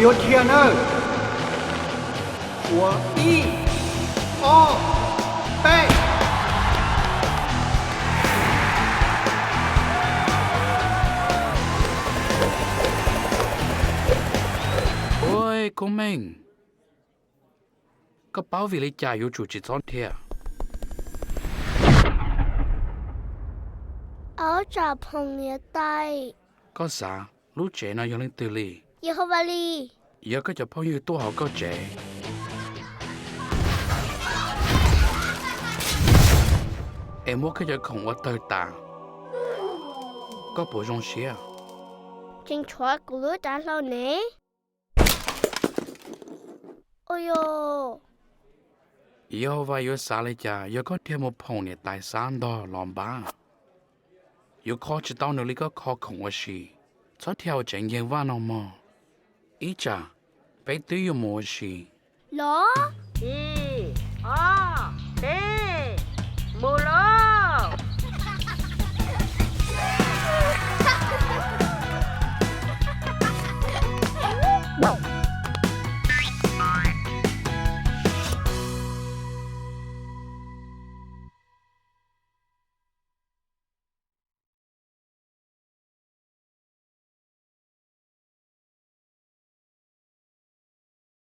有天呢，我一、二、背。Ôi, cô mình. Có bảo vì lấy trả yêu chủ chỉ chọn thế à? Ở trà phòng nhà tay. Có sao? Lúc trẻ nó lên từ lì. Yehovah Giờ có cho bao nhiêu tôi học có trẻ. Em muốn cái cho không có tơi tà. Có bộ rong xía. Chính chúa của lứa đã lâu nè. Ôi dồi. Giờ và giờ xa lấy trả. Giờ có thêm một phòng này tài sản đó lòng ba. Giờ khó chỉ tao nữa lý có khó không có gì. Cho theo chẳng nhận vào nào mà. Ý chà. Bé tư yêu mua gì. Ló. Đi. Ờ. Đi. Mù lô.